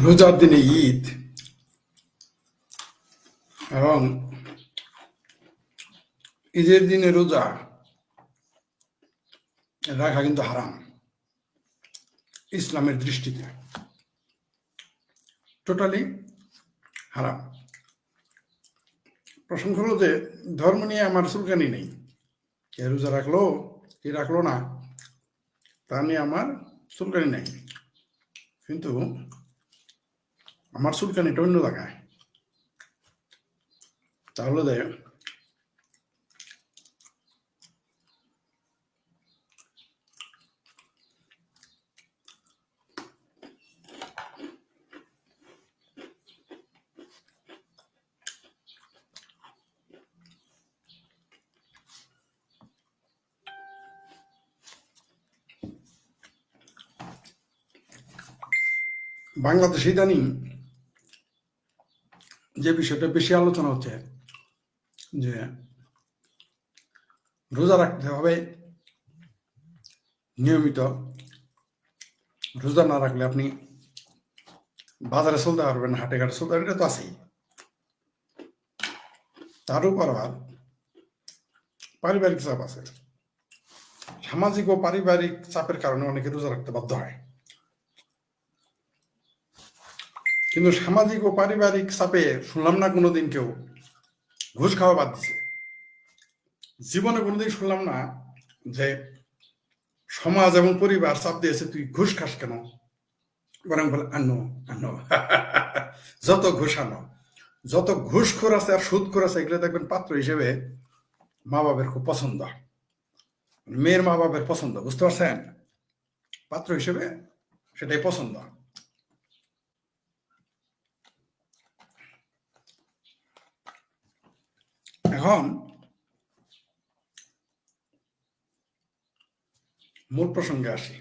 রোজার দিনে ঈদ এবং ঈদের দিনে রোজা রাখা কিন্তু হারাম ইসলামের দৃষ্টিতে, টোটালি হারাম। প্রসঙ্গ হলো যে ধর্ম নিয়ে আমার চুলকানি নেই, কে রোজা রাখলো কি রাখলো না তা নিয়ে আমার চুলকানি নেই, কিন্তু আমার চুলকানিটা অন্য জায়গায়। তাহলে যে বাংলাদেশে ইদানিং যে বিষয়টা বেশি আলোচনা হচ্ছে যে রোজা রাখতে হবে নিয়মিত, রোজা না রাখলে আপনি বাজারে চলতে পারবেন, হাটে ঘাটে চলতে পারবেন, এটা তো আছেই। তার উপর আবার পারিবারিক চাপ আছে, সামাজিক ও পারিবারিক চাপের কারণে অনেকে রোজা রাখতে বাধ্য হয়। কিন্তু সামাজিক ও পারিবারিক চাপে শুনলাম না কোনোদিন কেউ ঘুষ খাওয়া বাদ দিছে। জীবনে কোনোদিন শুনলাম না যে সমাজ এবং পরিবার চাপ দিয়েছে তুই ঘুষ খাস কেন, বরং বলে আনো আনো যত ঘুষ আনো, যত ঘুষখোর আছে আর সুদখোর আছে এগুলো দেখবেন পাত্র হিসেবে মা বাবার খুব পছন্দ, মেয়ের মা বাবার পছন্দ, বুঝতে পারছেন? পাত্র হিসেবে সেটাই পছন্দ। এখন মূল প্রসঙ্গে আসি।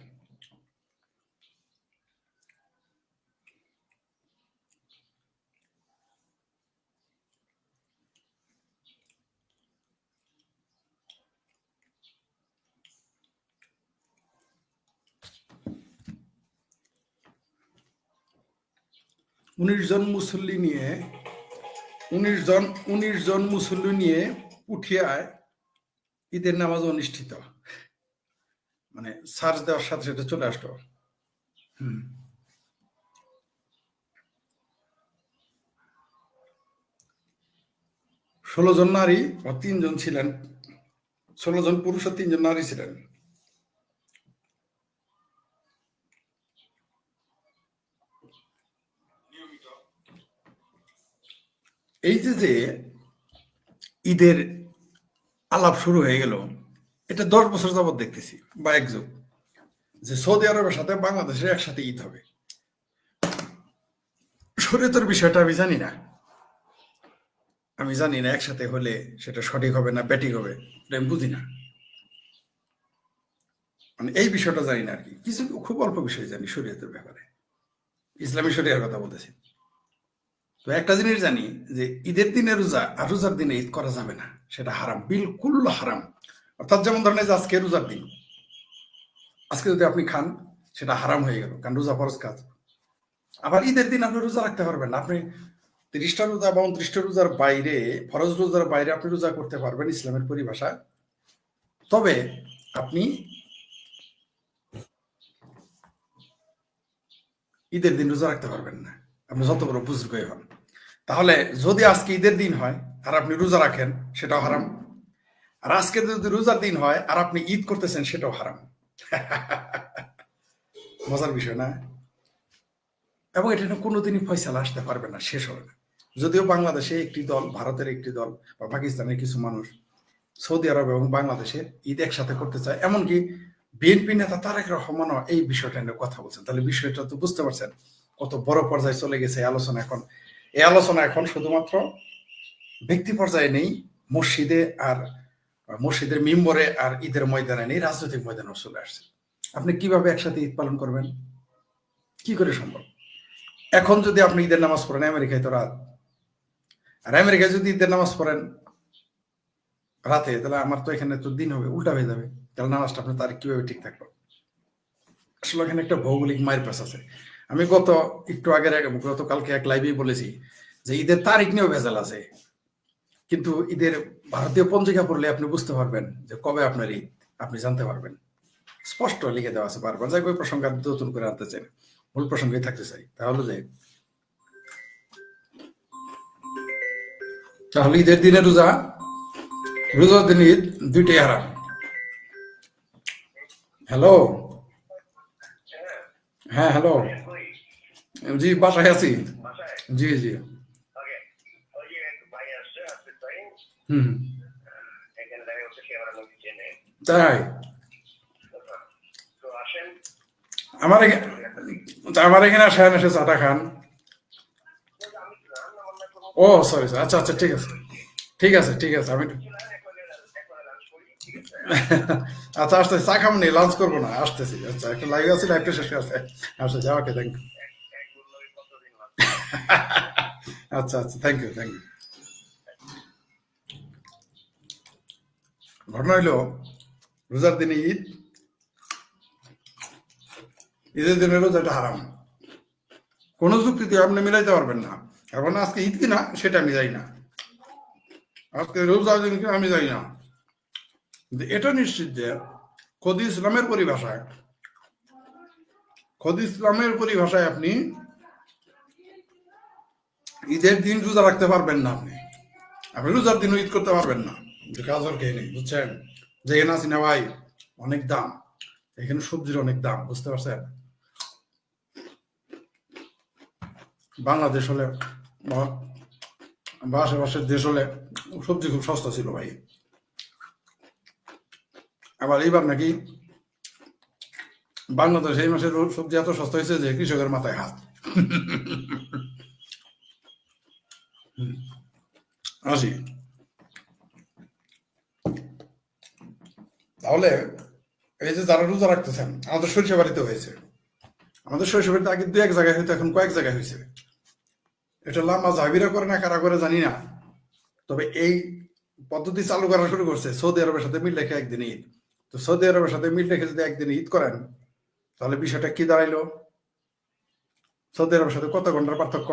উনিশ জন মুসল্লি নিয়ে পুঠিয়ায় ঈদের নামাজ অনুষ্ঠিত, মানে সার্চ দেওয়ার সাথে সাথে চলে আসলো। 16 জন নারী ও 3 জন ছিলেন, 16 জন পুরুষ ও 3 জন নারী ছিলেন। এই যে ঈদের আলাপ শুরু হয়ে গেল, এটা 10 বছর যাবৎ দেখতেছি বা এক যুগ, যে সৌদি আরবের সাথে বাংলাদেশের একসাথে ঈদ হবে। শরীয়তের বিষয়টা আমি জানি না একসাথে হলে সেটা সঠিক হবে না ব্যাটিক হবে, এটা আমি বুঝি না, মানে এই বিষয়টা জানি না আর কি। কিছু খুব অল্প বিষয় জানি শরীয়তের ব্যাপারে, ইসলামী শরিয়ার কথা বলতেছি। তো একটা জিনিস জানি যে ঈদের দিনে রোজা আর রোজার দিনে ঈদ করা যাবে না, সেটা হারাম, বিলকুল হারাম। অর্থাৎ যেমন ধরেন যে আজকে রোজার দিন, আজকে যদি আপনি খান সেটা হারাম হয়ে গেল, কারণ রোজা ফরজ কাজ। আবার ঈদের দিন আপনি রোজা রাখতে পারবেন না, আপনি 30টা রোজা বা 29টা রোজার বাইরে, ফরজ রোজার বাইরে আপনি রোজা করতে পারবেন ইসলামের পরিভাষায়, তবে আপনি ঈদের দিন রোজা রাখতে পারবেন না, আপনি যত বড় বুজুর্গই হন। তাহলে যদি আজকে ঈদের দিন হয় আর আপনি রোজা রাখেন সেটাও হারাম, আর আজকে যদি রোজার দিন হয় আর আপনি ঈদ করতেছেন সেটাও হারাম। মজার বিষয় না? এবং এটা কোনোদিনই ফয়সালা আসতে পারবে না, শেষ হবে না। যদিও বাংলাদেশে একটি দল, ভারতের একটি দল বা পাকিস্তানের কিছু মানুষ সৌদি আরব এবং বাংলাদেশে ঈদ একসাথে করতে চায়, এমনকি বিএনপি নেতা তারেক রহমানও এই বিষয়টা নিয়ে কথা বলছেন। তাহলে বিষয়টা তো বুঝতে পারছেন কত বড় পর্যায়ে চলে গেছে এই আলোচনা। এই আলোচনা এখন শুধুমাত্র ব্যক্তি পর্যায়ে নেই, মসজিদের মিম্বরে আর ঈদের ময়দানে নেই, রাজনৈতিক ময়দানে চলে আসছে। আপনি কিভাবে একসাথে ঈদ পালন করবেন, কি করে সম্ভব? এখন যদি আপনি ঈদের নামাজ পড়েন, আমেরিকায় তো রাত, আর আমেরিকায় যদি ঈদের নামাজ পড়েন রাতে, তাহলে আমার তো এখানে তো দিন হবে, উল্টা হয়ে যাবে। তাহলে নামাজটা আপনার তারিখ কিভাবে ঠিক থাকলো? আসলে এখানে একটা ভৌগোলিক মায়ের পাশ আছে। আমি গতকালকে এক লাইভেই বলেছি যে ঈদের তারিখ নিয়েও ভেজাল আছে, কিন্তু ঈদের ভারতীয় পঞ্জিকা পড়লে আপনি বুঝতে পারবেন যে কবে আপনার ঈদ, আপনি জানতে পারবেন। স্পষ্ট লিখে দেওয়া আছে বারবার। যাই ওই প্রসঙ্গ আমি নতুন করে আনতে চাই, মূল প্রসঙ্গে থাকতে চাই। তাহলে ঈদের দিনে রোজার দিন ঈদ, দুইটাই হারাম। হ্যালো, হ্যাঁ হ্যালো, জি বাসায় আছি, জি জি, হুম, তাই আমার এখানে আসেন, এসে চাটা খান। ও সরি, আচ্ছা আচ্ছা, ঠিক আছে ঠিক আছে ঠিক আছে, আমি আচ্ছা আসতেছি, চা খাবো নি, লাঞ্চ করবো না, আসতেছি। আচ্ছা, একটা লাইভ আছে, লাইভটা শেষ করতে আসতেছি। ওকে, থ্যাংক ইউ। আচ্ছা আচ্ছা, থ্যাংক ইউ থ্যাংক ইউ। ঘটনা হইল, রোজার দিনে ঈদ, ঈদের দিনে রোজাটা হারাম। কোনো যুক্তিতে আপনি মিলাইতে পারবেন না। এখন আজকে ঈদ কিনা সেটা আমি যাই না, আজকে রোজার দিন কিনা আমি যাই না। কিন্তু এটা নিশ্চিত যে খোদ ইসলামের পরিভাষায় আপনি ঈদের দিন রোজা রাখতে পারবেন না। আপনি রোজার দিনও ঈদ করতে পারবেন না, যে কাজর খেয়ে নেই, বুঝছেন? যেখানে আছি না ভাই, অনেক দাম, এখানে সবজির অনেক দাম, বুঝতে পারছেন? বাংলাদেশ হলে বা আশেপাশের দেশ হলে সবজি খুব সস্তা ছিল ভাই। আবার এইবার নাকি বাংলাদেশ এই মাসের সবজি এত সস্তা হয়েছে যে কৃষকের মাথায় হাত। আসি তাহলে, এই যে যারা রোজা রাখতেছেন, আমাদের সরিষা বাড়িতে হয়েছে, আমাদের সরিষা বাড়িতে আগে দু এক জায়গায় হয়তো, এখন কয়েক জায়গায় হয়েছে। এটা লাম্বা জাহিরা করে না কারা করে জানি না, তবে এই পদ্ধতি চালু করা শুরু করছে সৌদি আরবের সাথে মিল রেখে একদিন ঈদ। তো সৌদি আরবের সাথে মিল রেখে যদি একদিন ঈদ করেন, তাহলে বিষয়টা কি দাঁড়াইলো? সৌদি আরবের সাথে কত ঘন্টার পার্থক্য?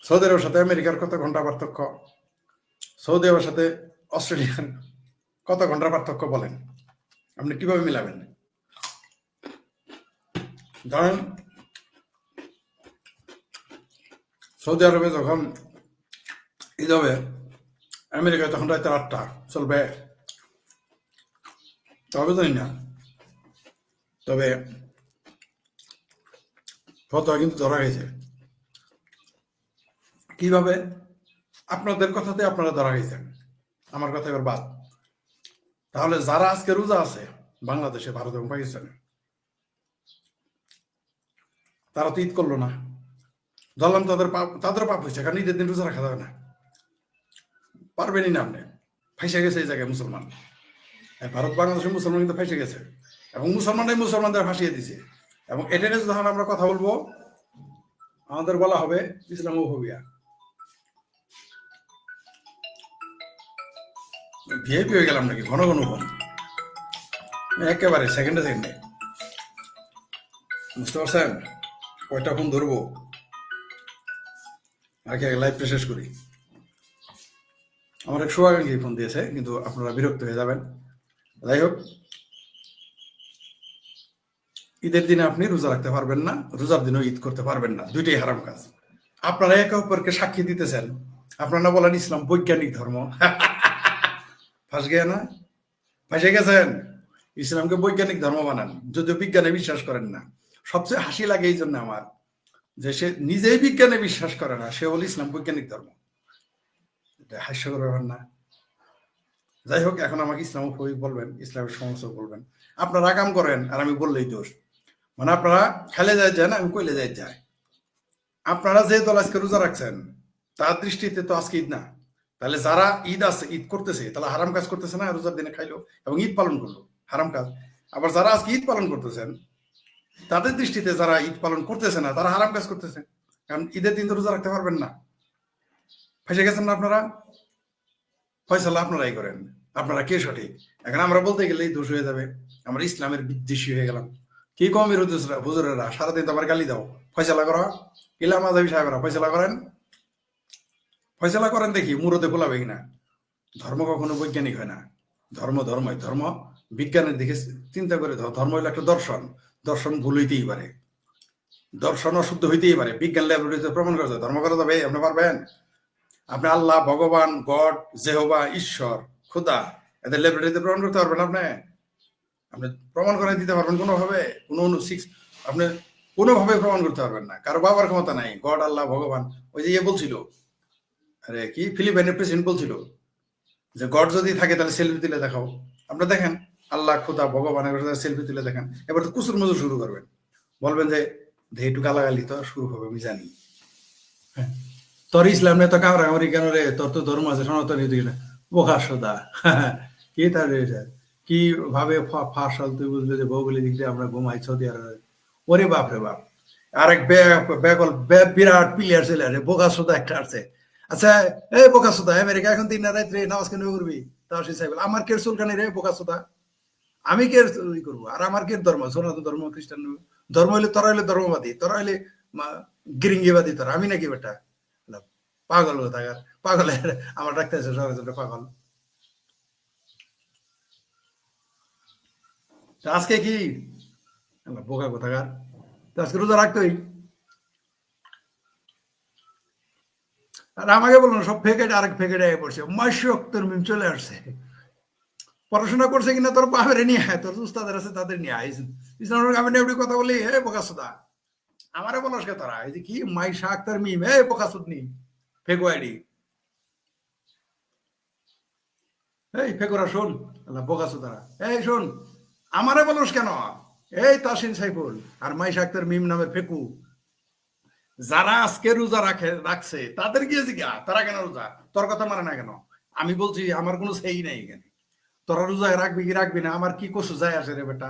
সৌদি আরবের সাথে আমেরিকার কত ঘন্টা পার্থক্য? সৌদি আরবের সাথে অস্ট্রেলিয়ার কত ঘন্টার পার্থক্য বলেন? আপনি কিভাবে মিলাবেন? ধরেন সৌদি আরবে যখন ঈদ হবে, আমেরিকায় তখন রাত 8টা চলবে, তবে জানি না। তবে ফতোয়া কিন্তু ধরা গেছে। কিভাবে? আপনাদের কথাতে আপনারা ধরা গেছেন, আমার কথা এবার বাদ। তাহলে যারা আজকে রোজা আছে বাংলাদেশে, ভারত এবং পাকিস্তানে, তারা তো ঈদ করলো না, ধরলাম তাদের পাপ হয়েছে, কারণ ঈদের দিন রোজা রাখা যাবে না, পারবেনই না আপনি। ফাইসে গেছে এই জায়গায় মুসলমান, ভারত বাংলাদেশের মুসলমান কিন্তু ফাইসে গেছে, এবং মুসলমানদের ফাঁসিয়ে দিছে। এবং এটা নিয়ে যখন আমরা কথা বলবো, আমাদের বলা হবে ইসলামোফোবিয়া। ভিআইপি হয়ে গেলাম নাকি ঘন ঘন ফোন, একেবারে সেকেন্ডে, বুঝতে পারছেন? কয়টা ফোন ধরবো, আগে লাইভটা শেষ করি। আমার এক শুভাকাঙ্ক্ষী ফোন দিয়েছে, কিন্তু আপনারা বিরক্ত হয়ে যাবেন। যাই হোক, ঈদের দিনে আপনি রোজা রাখতে পারবেন না, রোজার দিনেও ঈদ করতে পারবেন না, দুইটাই হারাম কাজ। আপনারা একে অপরকে সাক্ষী দিতেছেন, আপনারা বলেন ইসলাম বৈজ্ঞানিক ধর্ম। ফাঁস গিয়ে না, ফাঁসে গেছেন। ইসলামকে বৈজ্ঞানিক ধর্ম বানান, যদিও বিজ্ঞানে বিশ্বাস করেন না। সবচেয়ে হাসি লাগে এই জন্য আমার, যে সে নিজেই বিজ্ঞানে বিশ্বাস করে না, সে বলে ইসলাম বৈজ্ঞানিক ধর্ম। এটা হাস্যকর ব্যাপার না? যাই হোক, এখন আমাকে ইসলামোফোবিক বলবেন, ইসলামের সমালোচক বলবেন, আপনারা আকাম করেন আর আমি বললেই দোষ। মানে আপনারা খেলে যায় না, আমি কইলে যায়। আপনারা যে দল আজকে রোজা রাখছেন, তার দৃষ্টিতে তো আজকে ঈদ না। তাহলে যারা ঈদ আছে, ঈদ করতেছে, তাহলে হারাম কাজ করতেছে না? রোজার দিনে খাইলো এবং ঈদ পালন করলো, হারাম কাজ। আবার যারা আজকে ঈদ পালন করতেছেন, তাদের দৃষ্টিতে যারা ঈদ পালন করতেছে না, তারা হারাম কাজ করতেছে, কারণ ঈদের দিন তো রোজা রাখতে পারবেন না। ফেসে গেছেন না আপনারা? ফয়সালা আপনারাই করেন, আপনারা কে সঠিক। এখন আমরা বলতে গেলেই দোষ হয়ে যাবে, আমরা ইসলামের বিদ্বেষী হয়ে গেলাম। কি কমের হুজুরেরা সারাদিন তোমার গালি দাও, ফয়সালা করো, ইলা মাজাবি সাহেবরা ফয়সালা করেন, ফয়সালা করেন দেখি মুরতে খোলাবে কিনা। ধর্ম কখনো বৈজ্ঞানিক হয় না, ধর্ম ধর্মই ধর্ম বিজ্ঞানের দিকে চিন্তা করে। ধর্ম হলো একটা দর্শন, দর্শন ভুল হইতেই পারে, দর্শন অশুদ্ধ হইতেই পারে, বিজ্ঞান ল্যাবরেটরিতে প্রমাণ করা যায়। ধর্ম করা যাবে? আপনি পারবেন? আপনি আল্লাহ, ভগবান, গড, জেহোবা, ঈশ্বর, খুদা, এদের ল্যাবরেটরিতে প্রমাণ করতে পারবেন? আপনি প্রমাণ করে দিতে পারবেন কোনোভাবে? আপনি কোনোভাবে প্রমাণ করতে পারবেন না, কারো বাবার ক্ষমতা নাই। গড, আল্লাহ, ভগবান, ওই যে ইয়ে বলছিল, আরে কি ফিলিপাইনের প্রেসিডেন্ট বলছিল যে গড যদি থাকে তাহলে সেলফি তুলে দেখাও। আপনি দেখেন আল্লাহ, খুদা, ভগবান সেলফি তুলে দেখেন, এবার তো কুসুর মুজুর শুরু করবেন, বলবেন যে একটু গালাগালি তো শুরু হবে, আমি জানি। হ্যাঁ, তোর ইসলাম নেই তো কামড়াকামড়ি কেন রে? তোর তো ধর্ম আছে সনাতনী, তুই না বোকা সোদা। কি তার কি ভাবে ফাঁসল তুই বুঝলি যে ভৌগোলিক দিক দিয়ে আমরা ঘুমাই সৌদি আরবে? ওরে বাপ রে বাপ, আরেক বেকল বিরাট প্লেয়ার চলে আসে, বোকা সোদা একটা আসছে। আচ্ছা, এই বোকা সোদা, আমেরিকা এখন 3 রাত্রে নামাজ কেন করবি? তাওসি সাহেব, আমার কে চুলকানি রে বোকা সোদা? আমি কে করবো? আর আমার কে ধর্ম? সনাতন ধর্ম, খ্রিস্টান ধর্ম হইলে তোরা হইলে ধর্মবাদী, তোরা হইলে গিরিঙ্গিবাদী, তোরা। আমি নাকি বেটা পাগল থাকার পাগলের আমার ডাক্তার সবাই পাগল। আজকে কি বোকা কোথাকার, আজকে রোজা রাখতোই। আর আমাকে বললো সব ফেকেট, আরেক ফেকেট আগে পড়ছে, মাসক তোর মিম চলে আসছে। পড়াশোনা করছে কিনা তোর বাপের নিয়ে আয়, তোর উস্তাদের আছে তাদের নিয়ে আয়। ইসলামের আমি এমনি কথা বলি, হে বোকা সুদা, আমারে বলস কে তোরা? এই যে কি মাই শাক তার মিম, হে বোকা সুদনি ফেকো আইডি, এই ফেকোরা শোন, বোকা সুদারা, এই শোন, আমারে বলস কেন? এই তাসিন সাইফুল আর মাই শাক তার মিম নামের ফেকু, যারা আজকে রোজা রাখছে তাদের গিয়ে জিজ্ঞা তারা কেন রোজা, তোর কথা মানে না কেন? আমি বলছি আমার কোনো সেই নাই এখানে, তোরা রোজা রাখবি কি রাখবি না আমার কি কষু যায় আসে রে বেটা?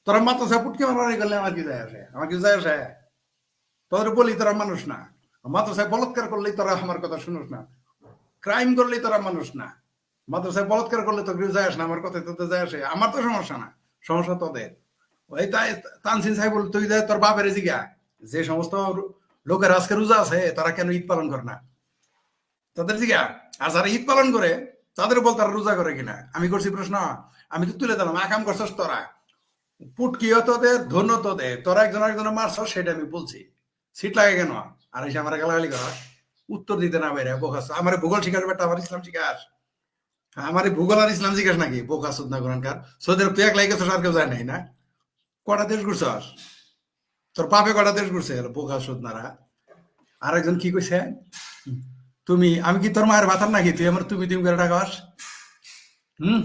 তোরা মাথা পুটকে মারামারি করলে আমার কি যায় আসে? আমার কি যায় আসে? তোদের বলি তোরা মানুষ না, মাদ্রাসায় বলৎকার করলেই তোরা আমার কথা শুনোস না, ক্রাইম করলেই তোরা মানুষ না, মাদ্রাসায় বলৎকার করলে তো যায় আসে না, আমার কথা তোদের যায় আসে? আমার তো সমস্যা না, সমস্যা তোদের। ওই তাই তানসিন সাহেব বল, তুই তোর বাপের জিগা যে সমস্ত লোকের আজকে রোজা আছে তারা কেন ঈদ পালন করে না, তাদের জিগা। আর যারা ঈদ পালন করে তাদের বল তারা রোজা করে কিনা। আমি করছি প্রশ্ন, আমি তো তুলে দিলাম, আকাম করছস তোরা, পুটকিও তোদের, ধন্য তোদের, তোরা একজন একজনের মারছস, সেটা আমি বলছি। সিট লাগে কেন? আর এসে আমার গালাগালি করা, উত্তর দিতে না বাইরে বোকাস। আমার ভূগোল শিখার বেটা, আমার ইসলাম শিখাস? আমার ভূগোল আর ইসলাম শিখাস নাকি? বোকা সুদ না কোরআনকার। সৌদি আরব তুই একলাই গেছস, আর কেউ যায় নাই না? কটা দেশ ঘুরছস? তোর বাপে কটা দেশ ঘুরছে? বোকা সুদ নারা। আরেকজন কি কইছে, তুমি, আমি কি তোর মায়ের ভাতার নাকি তুই আমার তুমি তুমি করে টাকাস? হুম,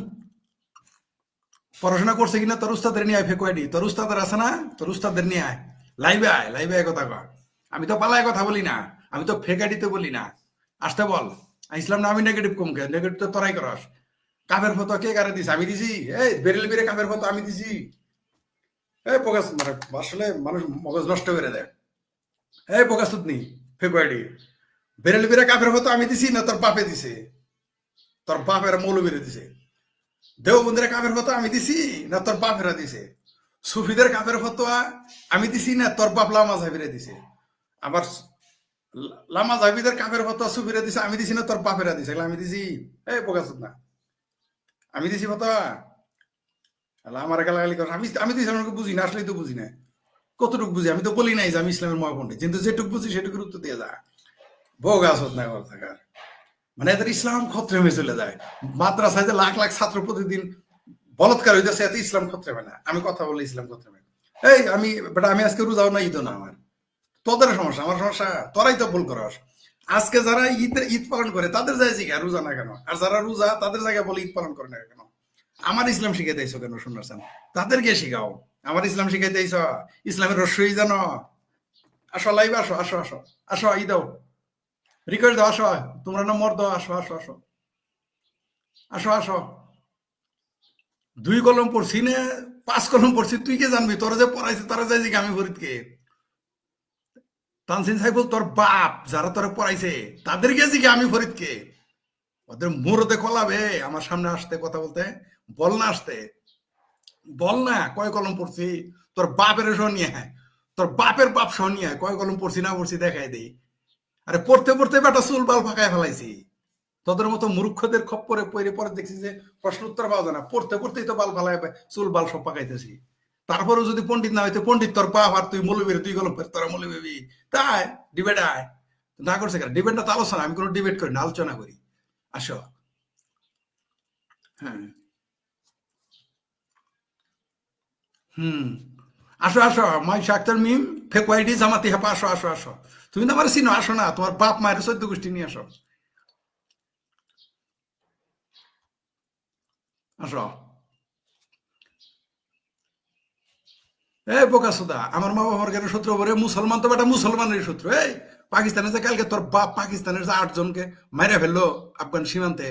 পড়াশোনা করছে কিনা তোর উস্তাদের নিয়ে আয় ফেকুয়াডি, তোর উস্তাদের আছে না? তোর উস্তাদের নিয়ে আয়, লাইভে আয়, লাইভে আয় কথা কয়। আমি তো পালায় কথা বলি না, আমি তো ফেকাডিতে বলি না, আসতে বল। ইসলাম না আমি নেগেটিভ কমকে, নেগেটিভ তো তোরাই করস। কাফের ফটো কে কারে দিছে? আমি দিছি? এই বেরেল বেরে কাফের ফটো আমি দিছি? এই প্রকাশ মানে আসলে মানুষ মগজ নষ্ট করে দেয়। এই প্রকাশ তুতনি ফেকুয়াডি, বেরেল বেরে কাফের ফটো আমি দিছি না তোর বাপে দিছে? তোর বাপের মৌলবীরে দিছে। দেওবন্দিরা কাফের ফতোয়া আমি দিছি না তোর বাপেরা দিছে? সুফিদের কাফের ফতোয়া আমি দিছি না তোর বাপ লামা জাহিরে দিছে? আবার লামা জাহিদের কাফের ফতোয়া সুফিরা দিছে আমি দিছি না তোর বাপেরা দিছে? আমি দিছি? এই প্রকাশ না, আমি দিছি ফতোয়া? আমার গালাগালি কর, আমি আমি তো ইসলামকে বুঝি না, আসলেই তো বুঝি না। কতটুকু বুঝি? আমি তো বলি নাই যে আমি ইসলামের মহাপণ্ডিত, কিন্তু যেটুকু বুঝি সেটুকুর উত্তর দিয়ে যা। ভোগ আসত না থাকার মানে এদের ইসলাম খত্রে হয়ে চলে যায়। মাদ্রাসায় যে লাখ লাখ ছাত্র প্রতিদিন বলৎকার হইতেছে, এত ইসলাম খত্রে হয় না। আমি কথা বলে ইসলাম খত্রে হয়। এই আমি বেটা, আমি আজকে রোজাও না, ঈদও না আমার। তোদের সমস্যা, আমার সমস্যা? তোরাই তো ভুল করস। আজকে যারা ঈদ পালন করে তাদের যায় জিজ্ঞা রোজা না কেন, আর যারা রোজা তাদের জায়গায় বলে ঈদ পালন করে না কেন? আমার ইসলাম শিখাইতে আইসো কেন শুনছেন? তাদেরকে শিখাও। আমার ইসলাম শিখাইতে আইসো? ইসলামের রস্যই জানো? আসো লাইভ, আসো আসো আসো আসো, ঈদ দাও, রিকোয়েস্ট দাও, আসো, তোমরা না মর দাও, আসো আসো আসো আসো আসো। 2 কলম পড়ছি না 5 কলম পড়ছি, তুই কে জানবি? তোরা যে পড়াইছে তারা যাই যে আমি ফরিদকে। তানসিন সাইফুল তোর বাপ যারা তোরা পড়াইছে তাদের গেছি কি আমি ফরিদকে? ওদের মুরতে কলাবে আমার সামনে আসতে কথা বলতে, বল না আসতে। বল না কয় কলম পড়ছি, তোর বাপের সহ নিয়ে আয়, তোর বাপের বাপ সহ নিয়ে আয়, কয় কলম পড়ছি না পড়ছি দেখাই দেই। আরে পড়তে পড়তে বেটা চুল বাল ফাঁকায় ফেলাইছি। তোদের মতো মূর্খদের খপ্পরে পড়ে পরে দেখছি যে প্রশ্ন উত্তর পাওয়া যায় না, পড়তে পড়তেই তো বাল ফালাই চুল বাল সব পাকাইতেছি। তারপরেও যদি পণ্ডিত না হইতে, পণ্ডিত তোর বাপ আর তুই মৌলবীর, তুই গল্প তোরা মৌলবী, তাই ডিবেট আয় না করছে কেন? ডিবেট না তো আলোচনা, আমি কোনো ডিবেট করি না, আলোচনা করি। আসো। হ্যাঁ। হুম। আসো আসো, মাইশা আক্তার মিম, ফেকওয়াইডি জামাতি হেপা, আসো আসো আসো। তুমি তো আমার চিনো, আসো না, তোমার বাপ মায়ের 14 গোষ্ঠী নিয়ে আসো। আসো। এই বোকা সুদা, আমার মা বাবার কেন শত্রু বলে? মুসলমান তো বেটা মুসলমানের শত্রু। এই পাকিস্তানে যে কালকে তোর বাপ পাকিস্তানের যে 8 জনকে মাইরা ফেললো আফগান সীমান্তে,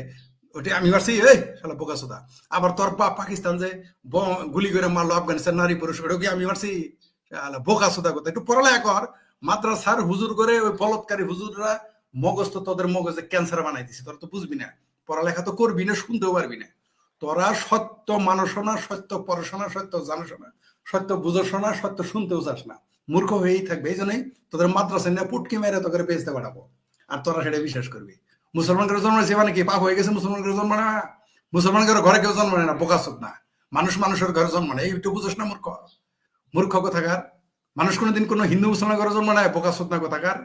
ওটি আমি মারছি? এই শালা বোকা সুদা। আবার তোর বাপ পাকিস্তান যে গুলি করে মারলো আফগানিস্তান নারী পুরুষ, ওটা কি আমি মারছি? শালা বোকা সুদা কথা, একটু পড়ালেখা কর। মাদ্রাসার হুজুর করে ওই বলৎকারী হুজুররা মগজ তো তোদের মগজে ক্যান্সার বানাই দিছে, তোরা তো বুঝবি না। পড়ালেখা তো করবি না, শুনতেও পারবি না। তোরা সত্য মানুষ না, সত্য পড়াশোনা, সত্য জানাশোনা, সত্য বুঝাশোনা, সত্য শুনতেও চাস না, মূর্খ হয়েই থাকবে। এই জন্যই তোদের মাদ্রাসা নিয়ে পুটকি মেরে তোকে বেচতে পাঠাবো, আর তোরা সেটা বিশ্বাস করবি। মুসলমান করে জন্ম হয়েছে মানে কি পাপ হয়ে গেছে? মুসলমান করে জন্ম না, মুসলমান করে ঘরে কেউ জন্ম নেয় না, বোকা চোদ না। মানুষ মানুষের ঘরে জন্ম নেয়, একটু বুঝোস না মূর্খ, মূর্খ কোথাকার। মানুষ কোনোদিন কোনো হিন্দু মুসলমান ঘরে জন্ম নেয়, বোকা চোদ না কোথাকার।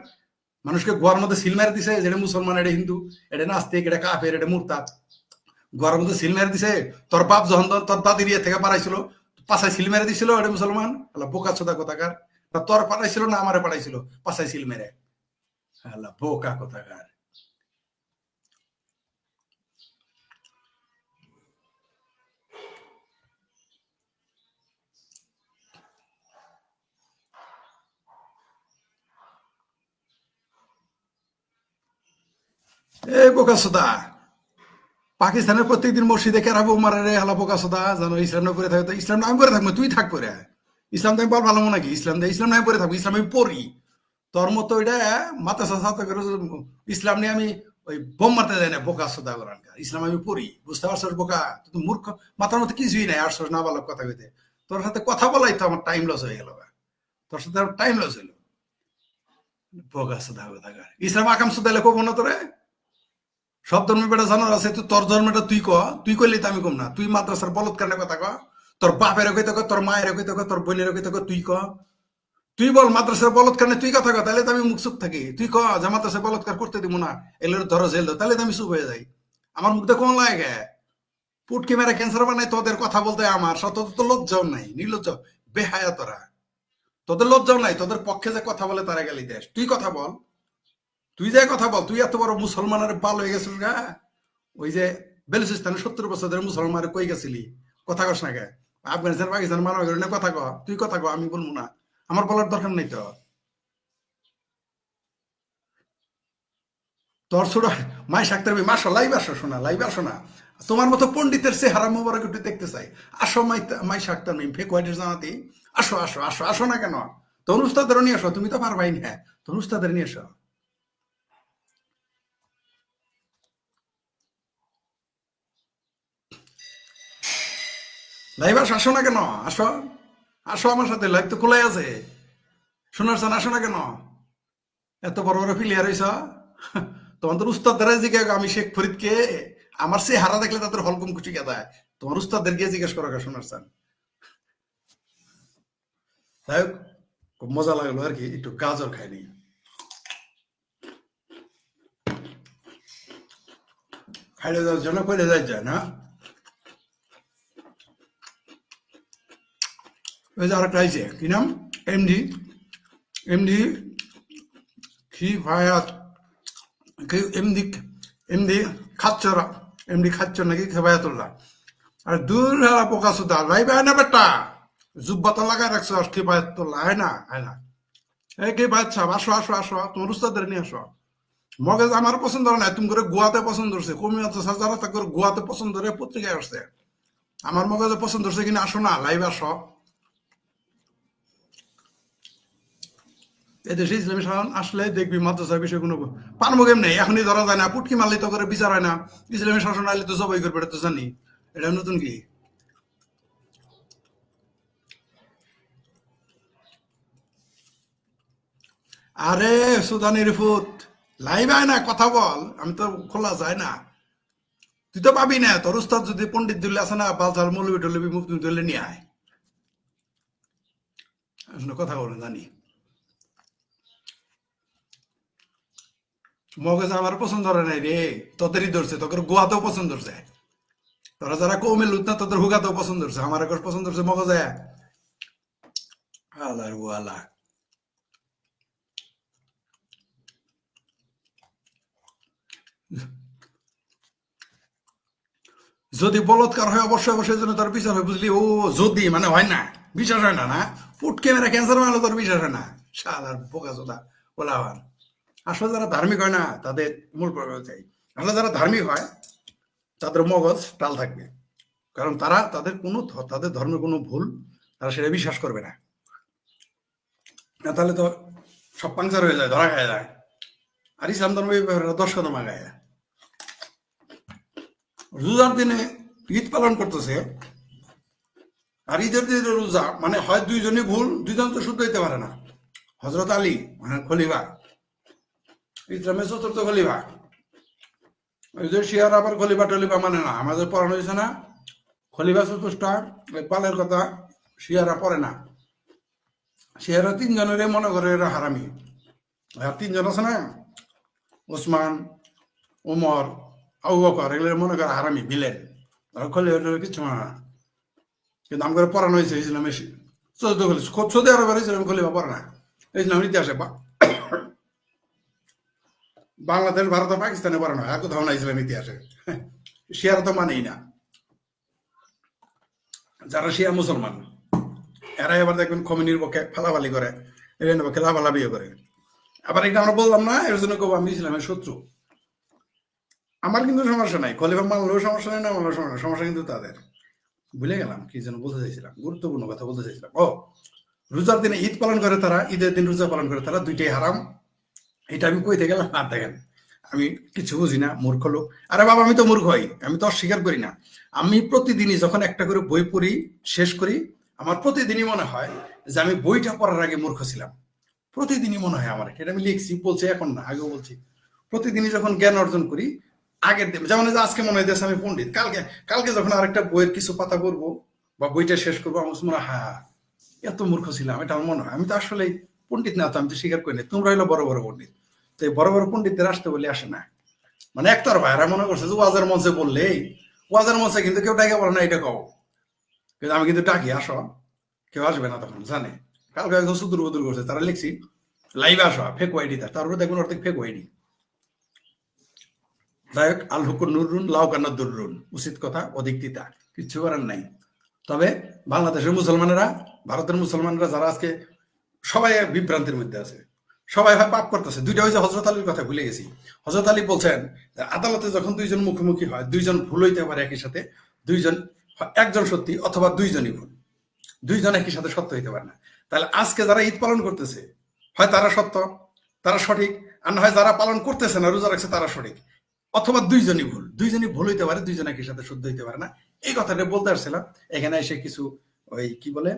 মানুষকে গোয়ার মধ্যে সিল মেরে দিছে, যেটা মুসলমান, এটা হিন্দু, এটা নাস্তিক, এটা কাফের, এটা মুরতাদ। গোয়ার মধ্যে সিল মেরে দিছে। তোর বাপ যখন তোর দাদির ইয়ে থেকে পাঠাইছিল, পাশায় সিল মেরে দিছিল, এটা মুসলমান? আল্লাহ বোকা চোদা কোথাকার। তোর পাঠাইছিল না আমারে পাঠাইছিল পাশায় সিল মেরে? আল্লাহ বোকা কোথাকার। এই বোকা চোদা, পাকিস্তানের প্রত্যেকদিন মসজিদে কেরাবো মারে রে, হালা বোকা চোদা। জানো ইসলাম না করে থাকে তো ইসলাম নাম করে থাকবো, তুই থাক করে। ইসলাম তো আমি বল ভালো নাকি? ইসলাম দে, ইসলাম নামে পড়ে থাকবো, ইসলাম আমি পড়ি। তোর মতো ওইটা মাথা সাথে করে ইসলাম নিয়ে আমি ওই বোম মারতে যাই না, বোকা সোদা করান। ইসলাম আমি পড়ি, বুঝতে পারছস বোকা? তুই তো মূর্খ, মাথার মধ্যে কিছুই নাই, আসছস না বলো কথা কইতে। তোর সাথে কথা বলাই তো আমার টাইম লস হয়ে গেল। তোর সাথে আমার টাইম লস হইলো। বোকা সোদা কোথাকার। ইসলাম আকাম সোদা লেখো না তোরে? সব ধর্মের বেটা জানার আছে, তুই তোর ধর্মটা তুই ক। তুই করলি তো আমি কম না। তুই মাদ্রাসার বলত কারণে কথা ক, তোর বাপের কইতে ক, তোর মায়ের কইতে ক, তোর বোনের কইতে ক, তুই ক। তুই বল মাদ্রাসার বলৎকার নেই, তুই কথা কর, তাহলে তো আমি মুখ চুপ থাকি। তুই ক যে মাদ্রাসার বলৎকার করতে দিব না, এলে ধরো জেল দাও, তাহলে তো আমি চুপ হয়ে যাই। আমার মুখটা কোন লাগে? পুটকি মেরে ক্যান্সার বানাই তোদের কথা বলতে আমার সত, তো লজ্জাও নাই, নির্লজ্জ বেহায়া তোরা। তোদের লজ্জাও নাই, তোদের পক্ষে যে কথা বলে তারা গালি দেশ। তুই কথা বল, তুই যে কথা বল। তুই এত বড় মুসলমানের পাল হয়ে গেছিস গা। ওই যে বেলুচিস্তানে 70 বছর ধরে মুসলমান কই গেছিলি, কথা কস না গে? আফগানিস্তান পাকিস্তান মানব কথা ক, তুই কথা ক, আমি বলবো না। আমার বলার দরকার নেই তো। তোর ছোট মাই সাকতে হবে, মাসো লাইভ আসো, শোনা লাইভ আসো না। তোমার মতো পণ্ডিতের চেহারা মোবারক একটু দেখতে চাই। আসো মাই সাকতার মিম, ফেক হোয়াইটের জানাতি। আসো আসো আসো, আসো না কেন? তোর উস্তাদের নিয়ে আসো, তুমি তো পারবাই না। তোর উস্তাদের নিয়ে আসো। লাইভ আসো, আসো না কেন? আসো, আসো আমার সাথে, লাইভ তো খোলাই আছে। শোনার চান, আসো না কেন? এত বড় বড় প্লেয়ার হইছ। তোমাদের উস্তাদরা জিজ্ঞাসা, আমি শেখ ফরিদকে আমার চেহারা দেখলে তাদের হলকম খুশি কে দেয়। তোমার উস্তাদের গিয়ে জিজ্ঞেস করো শোনার চান। যাই হোক, খুব মজা লাগলো আর কি, একটু গাজর খাইনি। খাইলে যাওয়ার জন্য কইলে যাই যায় না। ওই যে আরেকটা আইছে, কি নাম? এমডি, এমডি কি ভায়াত, কি এমডি, এমডি খাচ্চর, এমডি খাচ্চর নাকি খেবায়াতুল্লাহ। আর দূর হেলা পোকা সুদা ভাই ভাই না বেটা, জুব্বা তো লাগাই রাখছো, আর খেবায়াতুল্লাহ হয় না, হয় না। এই কে বাচ্চা, আসো আসো আসো, তোমার উস্তাদের নিয়ে আসো। মগজ আমার পছন্দ হয় না, তুমি করে গোয়াতে পছন্দ হচ্ছে, কমিয়াতে যারা তা করে গোয়াতে পছন্দ করে পত্রিকায় আসছে। আমার মগজে পছন্দ হচ্ছে কিনা, আসো না, লাইভ আসো। এদেশে ইসলামী শাসন আসলে দেখবি মাদ্রাসার বিষয় কোনো পারমো কেমনে, এখনই ধরা যায় না, পুটকি মারলে তো করে বিচার হয় না। ইসলামী শাসন আইলে তো জবাই করবে, এটা তো জানি। এটা নতুন কি? আরে সুদানির ফুত, লাইভ আয় না, কথা বল, আমি তো খোলা যায় না, তুই তো পাবি না। তোর উস্তাদ যদি পন্ডিত দুল্লে আছে না, বালছাল মৌলবি টলবি মুফতি দুল্লে নিয়ে আয়, আসলে কথা বলে জানি। মগজ আমার পছন্দ হয় নাই রে, তোদেরই ধরছে, তোদের গোয়াতেও পছন্দ হচ্ছে। তোরা যারা কৌমে লুত না, তোদের হুগাতেও পছন্দ হচ্ছে, আমার একবার পছন্দ হচ্ছে মগজে। আলার গোয়ালা। যদি বলৎকার হয় অবশ্যই অবশ্যই জন্য তার বিচার হয়, বুঝলি? ও যদি মানে হয় না, বিশ্বাস হয় না, না ফুট ক্যামেরা ক্যান্সার মারলে তোর বিশ্বাস হয় না, শালার বোকা চোদা বলা হয়। আসলে যারা ধার্মিক হয় না তাদের মূল প্রবলেম চাই, আসলে যারা ধার্মিক হয় তাদের মগজ টাল থাকবে, কারণ তারা তাদের ধর্মের কোনো ভুল তারা সেটা বিশ্বাস করবে না, না তাহলে তো সব পাংচার হয়ে যায়, ধরা খায় যায়। আর ইসলাম ধর্ম এই ব্যাপারে 10 কদম আগায়। রোজার দিনে ঈদ পালন করতেছে, আর ঈদের দিনে রোজা মানে হয় দুইজনই ভুল, দুইজন তো শুদ্ধ হইতে পারে না। হজরত আলী মানে খলিফা, ইসলামের চতুর্থ খলিফা, ওই যে শিয়ার আবার খলিফা টলিফা মানে না, আমাদের পড়ানো হয়েছে না খলিফা চতুষ্টা, পালের কথা শিয়ারা পড়ে না। শিয়ারা 3 জনের মনে করে এরা হারামি, আর 3 জন আছে না, ওসমান, উমর, আবু বকর, এগুলো মনে করে হারামি ভিলেন, খলিফা কিছু মানে না। কিন্তু আমাকে পড়ানো হয়েছে ইসলামের চতুর্থ খলিফা, সৌদি আরবের ইসলামের খলিফা পড়ে না ইসলামের ইতিহাসে। বাংলাদেশ, ভারত, পাকিস্তানে পড়ানো হয়, আর কোথাও না ইসলাম ইতিহাসে। শিয়ারা তো মানেই না, যারা শিয়া মুসলমান এরা এবার দেখবেন খমিনির পক্ষে ফালাফালি করে, এর পক্ষে লাফালাফিও করে। আবার এটা আমরা বললাম না এর জন্য কেউ আমি ইসলামের শত্রু, আমার কিন্তু সমস্যা নাই, খলিফা মানলেও সমস্যা নেই, না মানলেও সমস্যা, সমস্যা কিন্তু তাদের। ভুলে গেলাম কি যেন বলতে চাইছিলাম, গুরুত্বপূর্ণ কথা বলতে চাইছিলাম। ও, রোজার দিনে ঈদ পালন করে তারা, ঈদের দিন রোজা পালন করে তারা, দুইটাই হারাম। এটা আমি কইতে গেলাম, আর দেখেন আমি কিছু বুঝি না, মূর্খ লোক। আরে বাবা, আমি তো মূর্খ হই, আমি তো অস্বীকার করি না। আমি প্রতিদিনই যখন একটা করে বই পড়ি, শেষ করি, আমার প্রতিদিনই মনে হয় যে আমি বইটা পড়ার আগে মূর্খ ছিলাম। প্রতিদিনই মনে হয় আমার, এটা আমি লিখছি, বলছি এখন না, আগেও বলছি। প্রতিদিনই যখন জ্ঞান অর্জন করি, আগের দিন যেমন আজকে মনে হইতেছে আমি পণ্ডিত, কালকে কালকে যখন আরেকটা বইয়ের কিছু পাতা পড়বো বা বইটা শেষ করবো, আমার মনে হয় হ্যাঁ এত মূর্খ ছিলাম, এটা আমার মনে হয়। আমি তো আসলে পণ্ডিত না, তো আমি তো স্বীকার করি না। তোমরা হইলো বড় বড় পণ্ডিত, তো এই বড় বড় পণ্ডিতদের আসতে বলে আসে না, মানে একটার ভাইরা মনে করছে যে ওয়াজের মঞ্চে বললেই, ওয়াজের মঞ্চে কিন্তু কেউ ডাকে বলে না এটা কও, কিন্তু আমি কিন্তু ডাকি আসো, কেউ আসবে না তখন জানে। কালকে একদম সুদূর বুদুর করছে, তারা লিখছি লাইভে আসো, ফেক ওয়াইডি, তারপরে দেখবেন অর্ধেক ফেক ওয়াইডি। যাই হোক, আল হুকুর নুরুন লাউ কান্না দুরুন, উচিত কথা অধিক তিতা, কিচ্ছু করার নাই। তবে বাংলাদেশের মুসলমানেরা, ভারতের মুসলমানরা যারা আজকে সবাই বিভ্রান্তির মধ্যে আছে, সবাই হয় পাপ করতেছে। দুইটা হয়েছে, হজরত আলীর কথা ভুলে গেছি। হজরত আলী বলছেন আদালতে যখন দুইজন মুখোমুখি হয়, দুইজন ভুল হইতে পারে একই সাথে, দুইজন, একজন সত্যি অথবা দুইজনই ভুল, দুইজন একই সাথে সত্য হইতে পারে না। তাহলে আজকে যারা ঈদ পালন করতেছে, হয় তারা সত্য, তারা সঠিক, আর না হয় যারা পালন করতেছে না, রোজা রাখছে, তারা সঠিক, অথবা দুইজনই ভুল। দুইজনই ভুল হইতে পারে, দুইজন একই সাথে শুদ্ধ হইতে পারে না। এই কথাটা বলতে আসছিলাম। এখানে এসে কিছু ওই কি বলে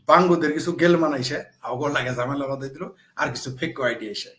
বাঙ্গুদের কিছু গেল মানাইছে, আগর লাগে ঝামেলা বাঁধাই দিল, আর কিছু ফেক আইডিয়া এসে